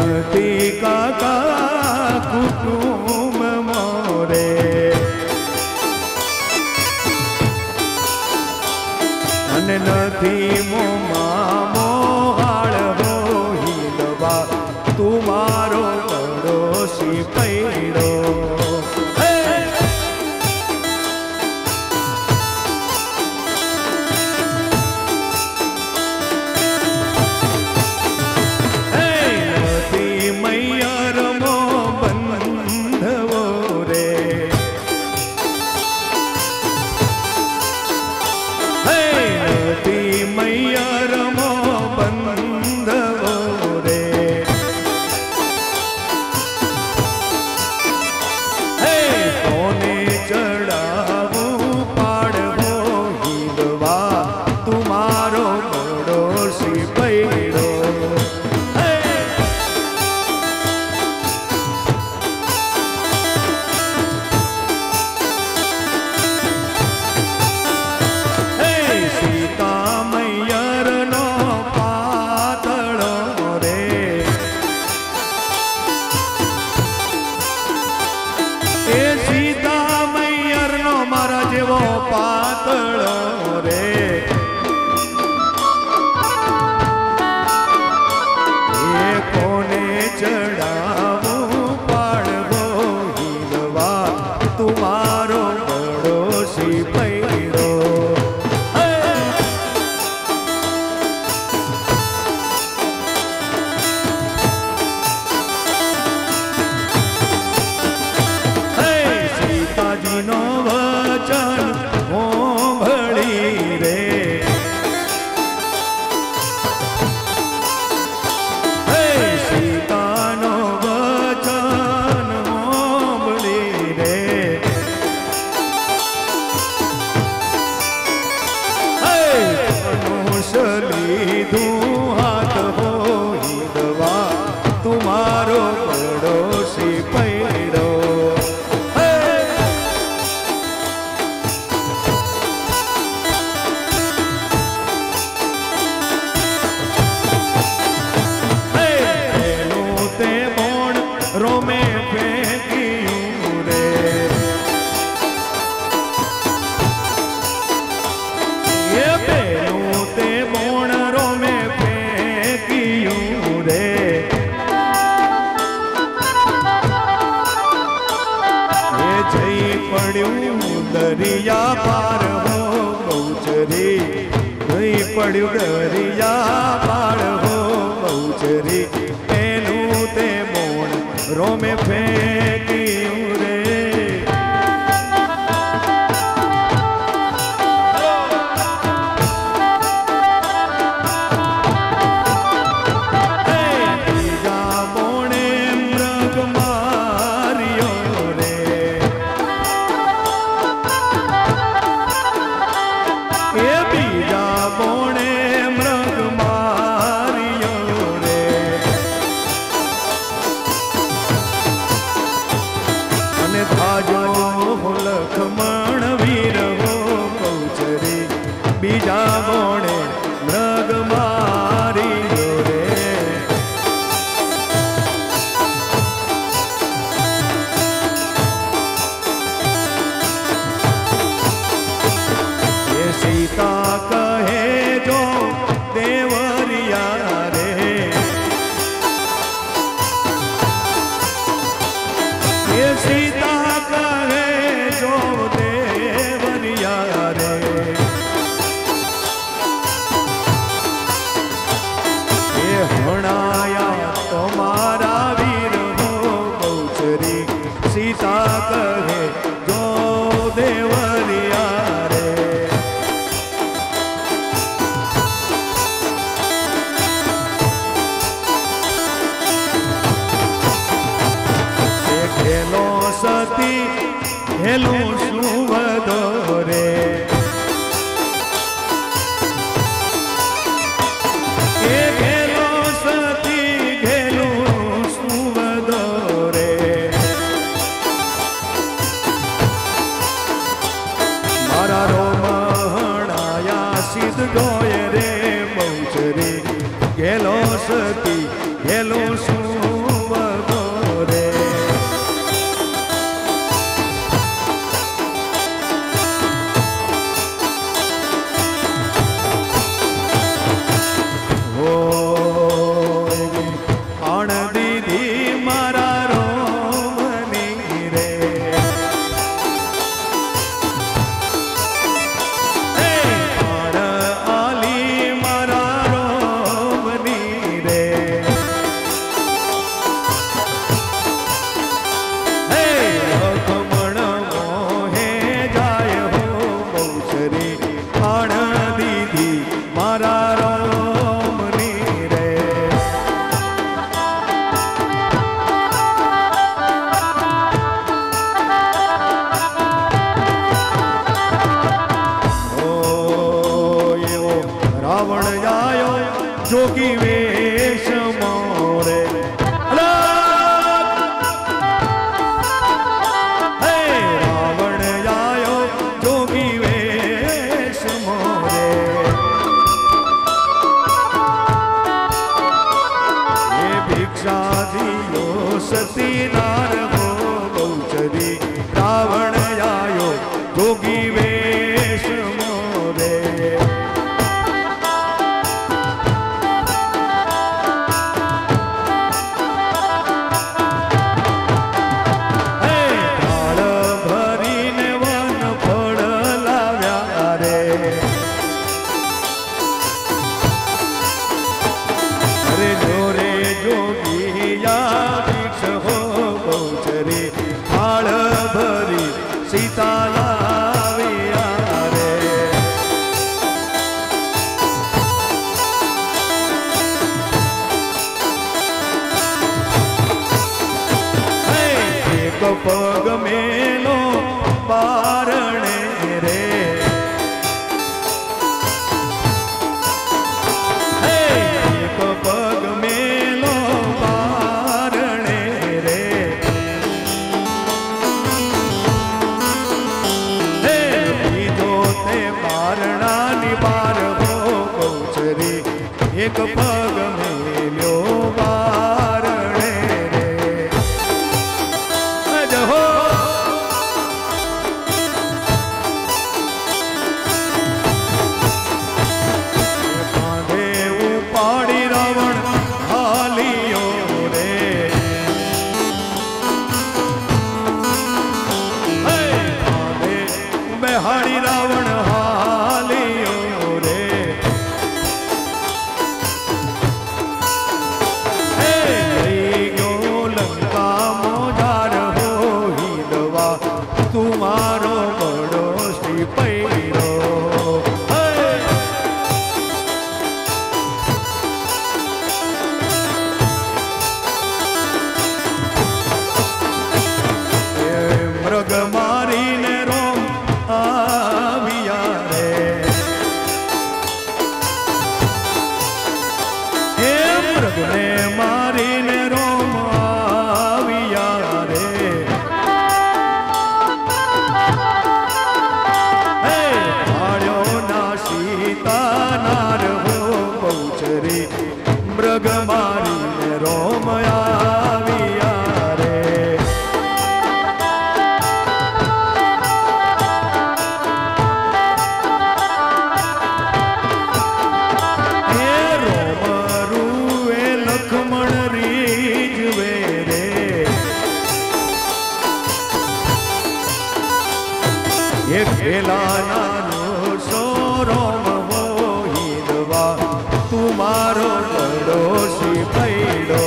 નથી કાકા કુટુંબ મોરે અને નથી મોમામો હાળવો હિલવા તું મારો પડોશી પૈડો દરિયા પાર હો બહુચરી નહીં પડ્યું દરિયા પાર હો બહુચરી એનું તે મોણ રોમે ફેંક્યું રે બીજા બોણે મૃગ મારી રે એ સીતા કહે જો દેવરિયા રે એ સીતા કહે જો દેવરિયા રે હણાયા તમારા વીર હો બહુચરી સીતા કહે જો દેવરિયા રે ઘેલો સતી ઘેલું શું વધો રે ગોય રે બહુચરી ગેલો સતી ગેલો શું जोगी वेश मोरे रावण आयो जोगी वेश मोरे ये भिक्षा दियो सती नार हो बहुचरी रावण आयो जोगी वेश मोरे सीता लाविया रे एक पग मेलो बारणे रे एक पग मेलो बारणे रे बारणा निबार हो बहुचरी एक पग मेल्यो बारणे रे जहो कांधे उपाड़ी रावण हालियो रे कांधे बेहाड़ी रावण तुम्हारो बड़ो श्री पैरो मृग मारी ने रोम आविया रे मृग ने मारी ने रोम आविया रे मृग मारी रोम आविया रे हे रोम रुए लक्ष्मण रीजवे रे ये खेला नानो सो रोम मोहिदवा तुम्हारो पड़ोसी पैडो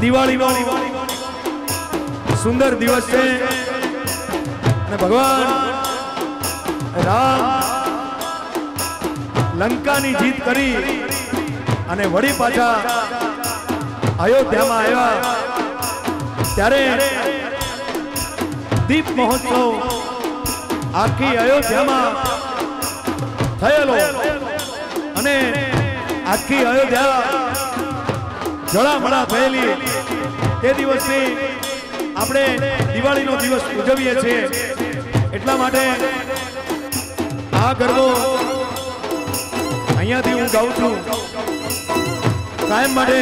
दिवाળી નો સુંદર દિવસ છે અને ભગવાન રામ લંકાની જીત કરી અને વળી પાછા અયોધ્યામાં આવ્યા ત્યારે દીપ મહોત્સવ આખી અયોધ્યામાં થયેલો અને આખી અયોધ્યા જળામળા થયેલી તે દિવસથી આપણે દિવાળીનો દિવસ ઉજવીએ છીએ એટલા માટે આ ગરબો અહીંયાથી હું ગાઉં છું કાયમ માટે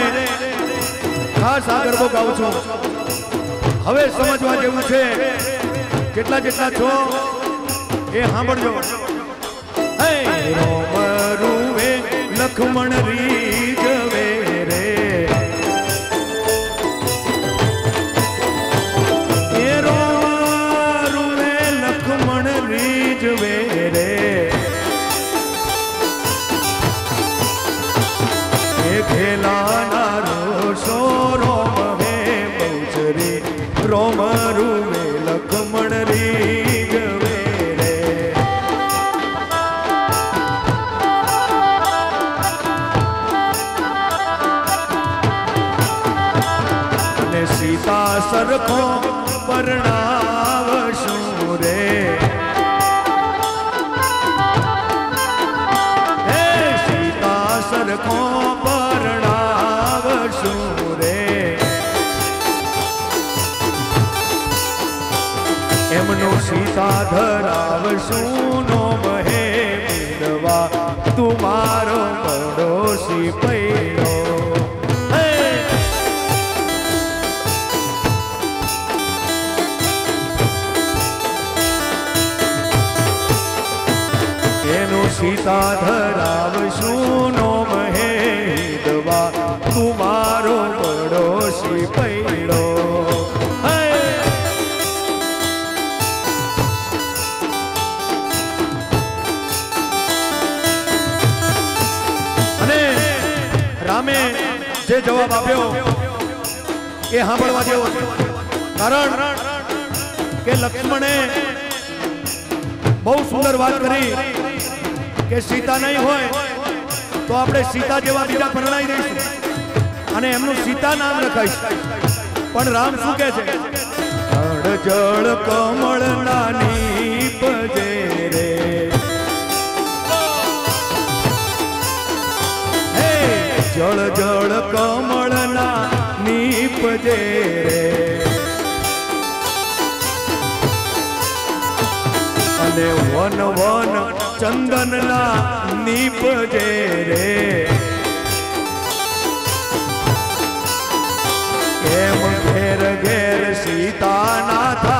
ખાસ આ ગરબો ગાઉં છું હવે સમજવા જેવું છે કેટલા જેટલા છો એ સાંભળજો રોમ રૂવે લક્ષ્મણ રીજવે રે એ રોમ રૂવે લક્ષ્મણ રીજવે રે એ ખેલાના રોષો રોમ હે બહુચરી રોમ રૂવે લક્ષ્મણ રીજવે સરખો પરણાવશું રે હે સીતા સરખો પરણાવશું રે એમનું સીતા ધરાવશું નો મહે વિધવા તુમારો પડોશી પૈડો એનું સીતા ધરાવશું નો મહે વિધવા તુમારો પડોશી પૈડો રામે જે જવાબ આપ્યો એ સાંભળવા જેવો છે કારણ કે લક્ષ્મણે બહુ સુંદર વાત કરી કે સીતા નહીં હોય તો આપણે સીતા જેવા બીજા પરણાઈ દઈશું અને એમનું સીતા નામ રખાઈશું પણ રામ શું કહે છે જળ કમળ નાની પજે રે જળ જળ કમળના નીપજે રે અને વન વન ચંદનના નીપજે રે એમ ઘેર ઘેર સીતાના